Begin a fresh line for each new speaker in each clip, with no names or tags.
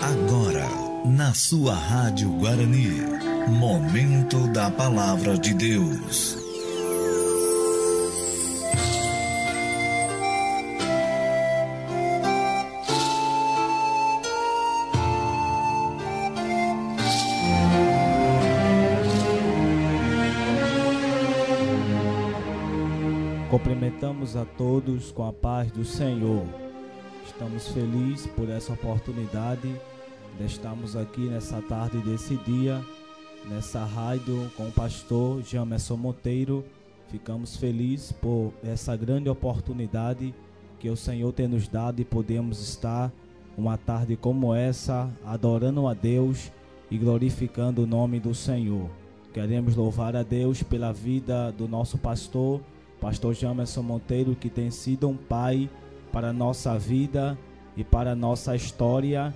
Agora, na sua Rádio Guarani, Momento da Palavra de Deus.
Cumprimentamos a todos com a paz do Senhor. Estamos felizes por essa oportunidade de estarmos aqui nessa tarde desse dia, nessa rádio com o pastor Jamerson Monteiro. Ficamos felizes por essa grande oportunidade que o Senhor tem nos dado e podemos estar uma tarde como essa, adorando a Deus e glorificando o nome do Senhor. Queremos louvar a Deus pela vida do nosso pastor Jamerson Monteiro, que tem sido um pai para a nossa vida e para a nossa história,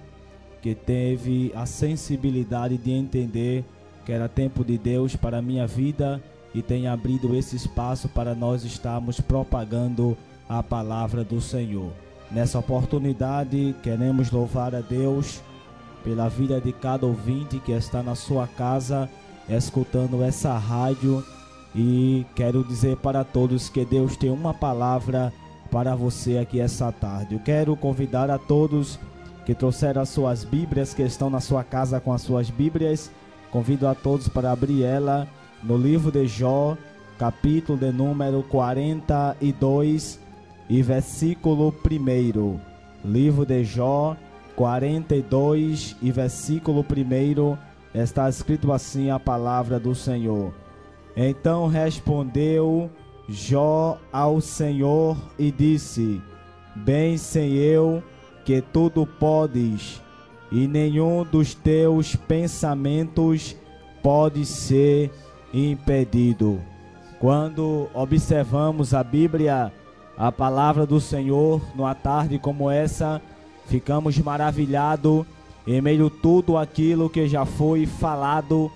que teve a sensibilidade de entender que era tempo de Deus para a minha vida e tem abrido esse espaço para nós estarmos propagando a palavra do Senhor. Nessa oportunidade, queremos louvar a Deus pela vida de cada ouvinte que está na sua casa, escutando essa rádio. E quero dizer para todos que Deus tem uma palavra para você aqui essa tarde. Eu quero convidar a todos que trouxeram as suas Bíblias, que estão na sua casa com as suas Bíblias. Convido a todos para abrir ela no livro de Jó, capítulo de número 42 e versículo 1. Livro de Jó, 42 e versículo 1, está escrito assim a palavra do Senhor. Então respondeu Jó ao Senhor e disse: Bem sei eu que tudo podes, e nenhum dos teus pensamentos pode ser impedido. Quando observamos a Bíblia, a palavra do Senhor, numa tarde como essa, ficamos maravilhados em meio a tudo aquilo que já foi falado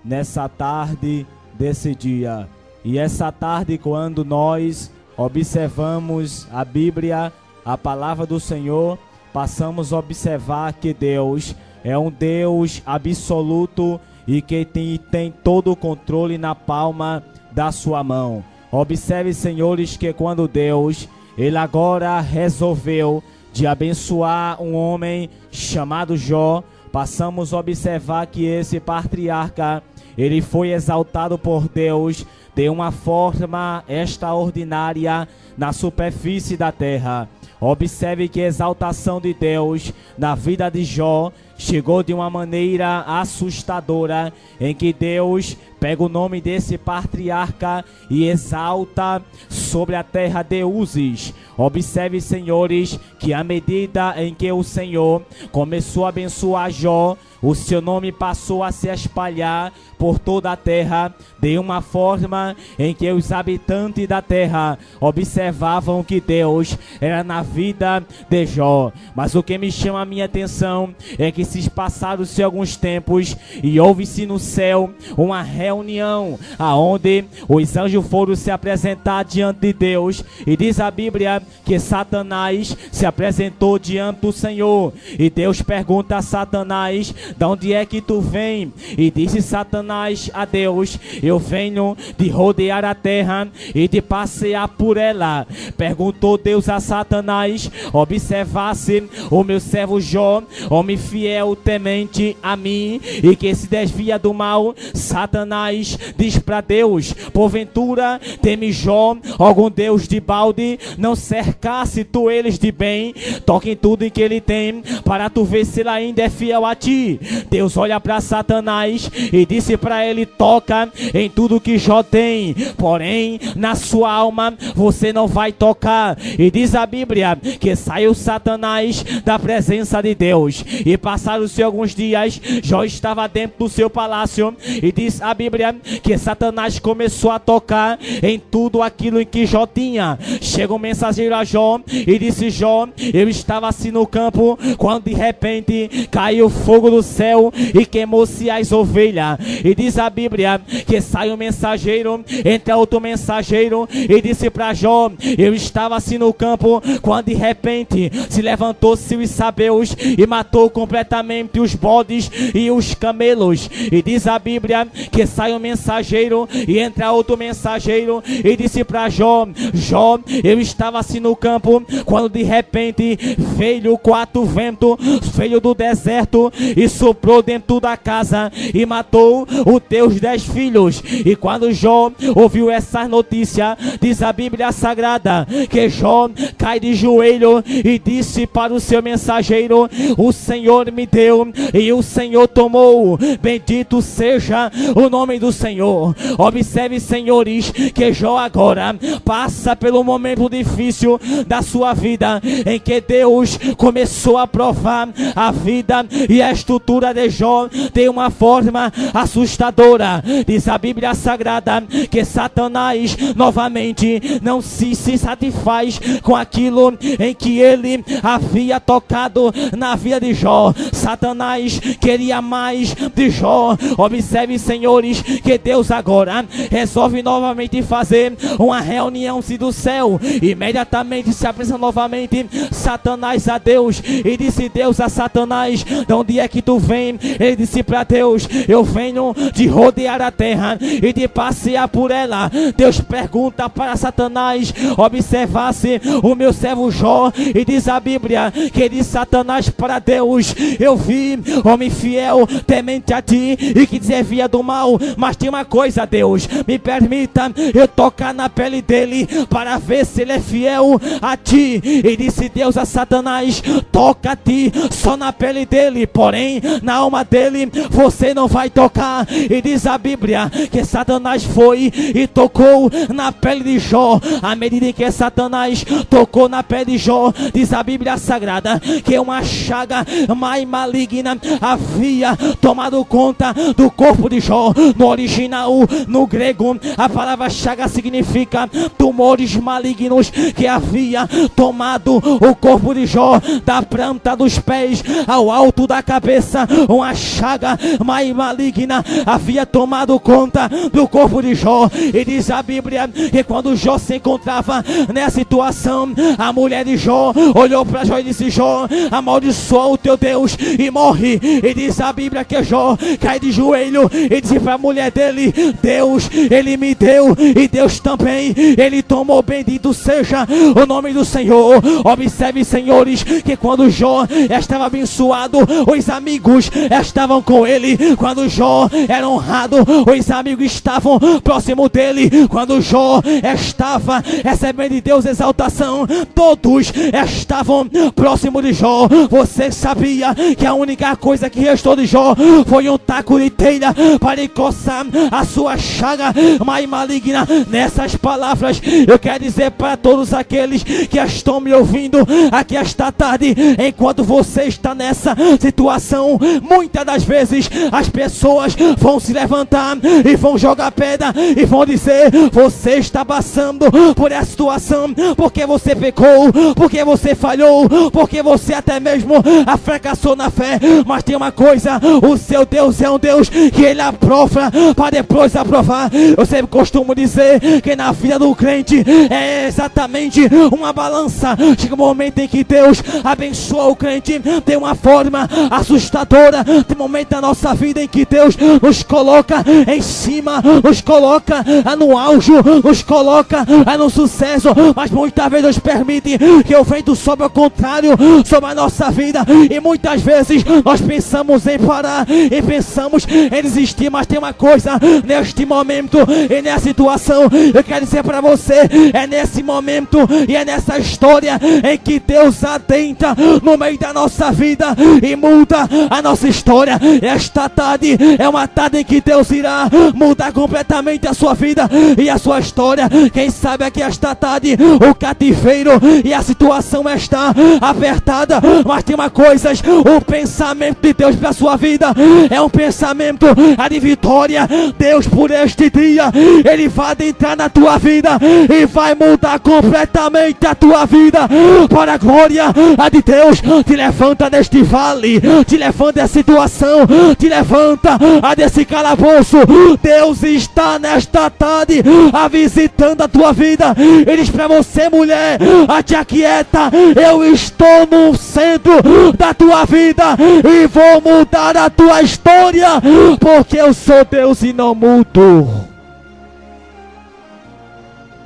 nessa tarde desse dia. E essa tarde, quando nós observamos a Bíblia, a palavra do Senhor, passamos a observar que Deus é um Deus absoluto e que tem todo o controle na palma da sua mão. Observe, senhores, que quando Deus, ele agora resolveu de abençoar um homem chamado Jó, passamos a observar que esse patriarca, ele foi exaltado por Deus de uma forma extraordinária na superfície da terra. Observe que a exaltação de Deus na vida de Jó chegou de uma maneira assustadora, em que Deus pega o nome desse patriarca e exalta sobre a terra de Uzes. Observe, senhores, que à medida em que o Senhor começou a abençoar Jó, o seu nome passou a se espalhar por toda a terra, de uma forma em que os habitantes da terra observavam que Deus era na vida de Jó. Mas o que me chama a minha atenção é que se passaram-se alguns tempos e houve-se no céu uma reunião aonde os anjos foram se apresentar diante de Deus, e diz a Bíblia que Satanás se apresentou diante do Senhor, e Deus pergunta a Satanás: de onde é que tu vem? E disse Satanás a Deus: eu venho de rodear a terra e de passear por ela. Perguntou Deus a Satanás: observasse o meu servo Jó, homem fiel, temente a mim, e que se desvia do mal. Satanás diz para Deus: porventura teme Jó algum Deus de balde? Não cercasse tu eles de bem? Toque em tudo em que ele tem, para tu ver se ele ainda é fiel a ti. Deus olha para Satanás e disse para ele: toca em tudo que Jó tem, porém na sua alma você não vai tocar. E diz a Bíblia que saiu Satanás da presença de Deus, e passaram-se alguns dias, Jó estava dentro do seu palácio, e diz a Bíblia que Satanás começou a tocar em tudo aquilo em que Jó tinha. Chega um mensageiro a Jó e disse: Jó, eu estava assim no campo, quando quando de repente caiu fogo do céu e queimou-se as ovelhas. E diz a Bíblia que saiu um mensageiro, entra outro mensageiro e disse para Jó: eu estava assim no campo, quando de repente se levantou-se os sabeus e matou completamente os bodes e os camelos. E diz a Bíblia que sai um mensageiro e entra outro mensageiro e disse para Jó: Jó, eu estava assim no campo, quando de repente veio 4 ventos, veio do deserto e soprou dentro da casa e matou os teus 10 filhos. E quando Jó ouviu essa notícia, diz a Bíblia Sagrada que Jó cai de joelho e disse para o seu mensageiro: o Senhor me deu e o Senhor tomou, bendito seja o nome do Senhor. Observe, senhores, que Jó agora passa pelo momento difícil da sua vida, em que Deus começou a provar a vida e a estrutura de Jó de uma forma assustadora. Diz a Bíblia Sagrada que Satanás novamente não se satisfaz com aquilo em que ele havia tocado na vida de Jó. Satanás queria mais de Jó. Observe, senhores, que Deus agora resolve novamente fazer uma reunião do céu. Imediatamente se apresenta novamente Satanás a Deus e disse Deus a Satanás: de onde é que tu vem? Ele disse para Deus: eu venho de rodear a terra e de passear por ela. Deus pergunta para Satanás: observasse o meu servo Jó? E diz a Bíblia que diz Satanás para Deus: eu vi homem fiel, temente a ti e que desvia do mal, mas tem uma coisa, Deus, me permita eu tocar na pele dele para ver se ele é fiel a ti. E disse Deus a Satanás: toca a ti só na pele dele, porém na alma dele você não vai tocar. E diz a Bíblia que Satanás foi e tocou na pele de Jó. À medida em que Satanás tocou na pele de Jó, diz a Bíblia Sagrada que uma chaga mais maligna havia tomado conta do corpo de Jó. No original, no grego, a palavra chaga significa tumores malignos que havia tomado o corpo de Jó, da planta dos pés ao alto da cabeça. Uma chaga mais maligna havia tomado conta do corpo de Jó. E diz a Bíblia que quando Jó se encontrava nessa situação, a mulher de Jó olhou para Jó e disse: Jó, amaldiçoa o teu Deus e morre. E diz a Bíblia que Jó cai de joelho e disse para a mulher dele: Deus, ele me deu e Deus também ele tomou, bendito seja o nome do Senhor. Observe, senhores, que quando Jó estava abençoado, os amigos estavam com ele. Quando Jó era honrado, os amigos estavam próximo dele. Quando Jó estava recebendo de Deus exaltação, todos estavam próximo de Jó. Você sabia que a única coisa que restou de Jó foi um taco de telha para encoçar a sua chaga mais maligna? Nessas palavras eu quero dizer para todos aqueles que estão me ouvindo aqui esta tarde, enquanto você está nessa situação, muitas das vezes as pessoas vão se levantar e vão jogar pedra e vão dizer: você está passando por essa situação porque você pecou, porque você falhou, porque você até mesmo fracassou na fé. Mas tem uma coisa: o seu Deus é um Deus que ele aprova para depois aprovar. Eu sempre costumo dizer que na vida do crente é exatamente uma balança. Chega um momento em que Deus abençoa o crente de uma forma assustadora. Tem um momento da nossa vida em que Deus nos coloca em cima, nos coloca no auge, nos coloca no sucesso, mas muitas vezes Deus permite que o vento sobe ao contrário sobre a nossa vida, e muitas vezes nós pensamos em parar e pensamos em desistir. Mas tem uma coisa: neste momento e nessa situação, eu quero dizer para você, é nesse momento e é nessa história em que Deus adentra no meio da nossa vida e muda a nossa história. Esta tarde é uma tarde em que Deus irá mudar completamente a sua vida e a sua história. Quem sabe aqui esta tarde o cativeiro e a situação está apertada, mas tem uma coisa: o pensamento de Deus para a sua vida é um pensamento de vitória. Deus, por este dia, ele vai adentrar na tua vida e vai mudar completamente a tua vida para a glória de Deus. te levanta deste vale, te levanta dessa situação, te levanta desse calabouço. Deus está nesta tarde visitando a tua vida. Ele diz para você, mulher, te aquieta, eu estou no centro da tua vida e vou mudar a tua história, porque eu sou Deus e não mudo.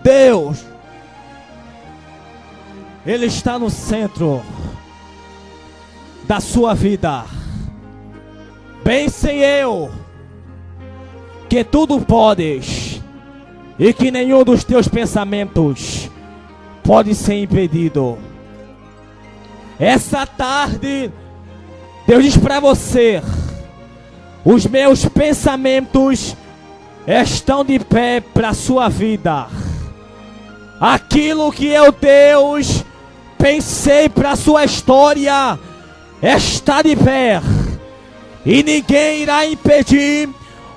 Deus, Ele está no centro da sua vida. Bem sei eu que tudo podes e que nenhum dos teus pensamentos pode ser impedido. Essa tarde Deus diz para você: os meus pensamentos estão de pé para a sua vida. Aquilo que eu, Deus, pensei para a sua história está de pé, e ninguém irá impedir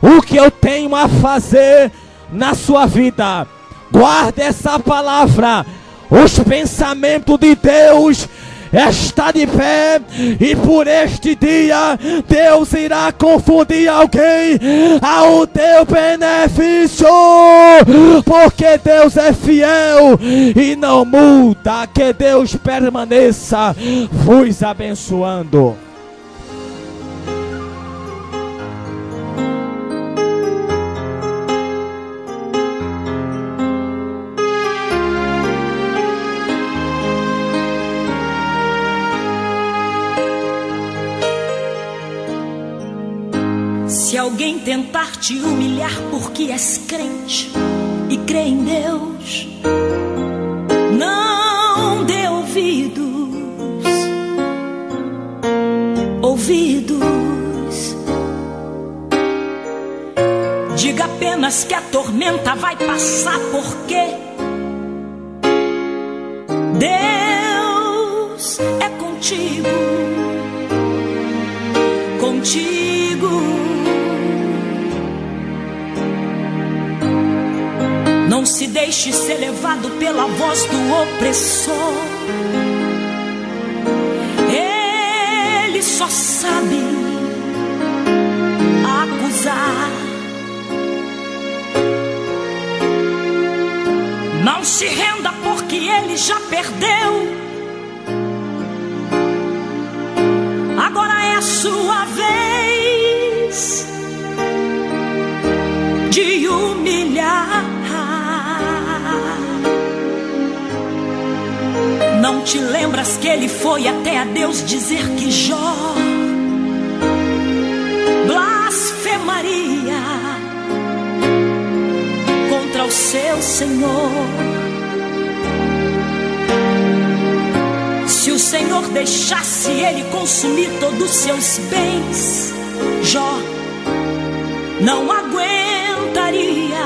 o que eu tenho a fazer na sua vida. Guarde essa palavra: os pensamentos de Deus está de pé, e por este dia Deus irá confundir alguém ao teu benefício, porque Deus é fiel e não muda. Que Deus permaneça vos abençoando.
Se alguém tentar te humilhar porque és crente e crê em Deus, não dê ouvidos. Diga apenas que a tormenta vai passar, porque Deus é contigo. Não se deixe ser levado pela voz do opressor. Ele só sabe acusar. Não se renda, porque ele já perdeu. Agora é a sua vez de humilhar. Não te lembras que ele foi até a Deus dizer que Jó blasfemaria contra o seu Senhor? Se o Senhor deixasse ele consumir todos os seus bens, Jó não aguentaria.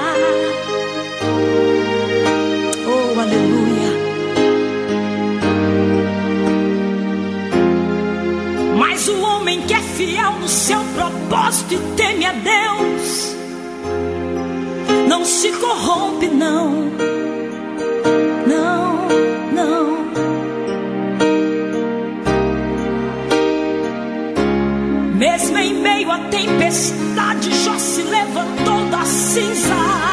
Oh, aleluia. Mas o homem que é fiel no seu propósito e teme a Deus não se corrompe, não. Não, não. Mesmo em meio à tempestade, Jó se levantou da cinza.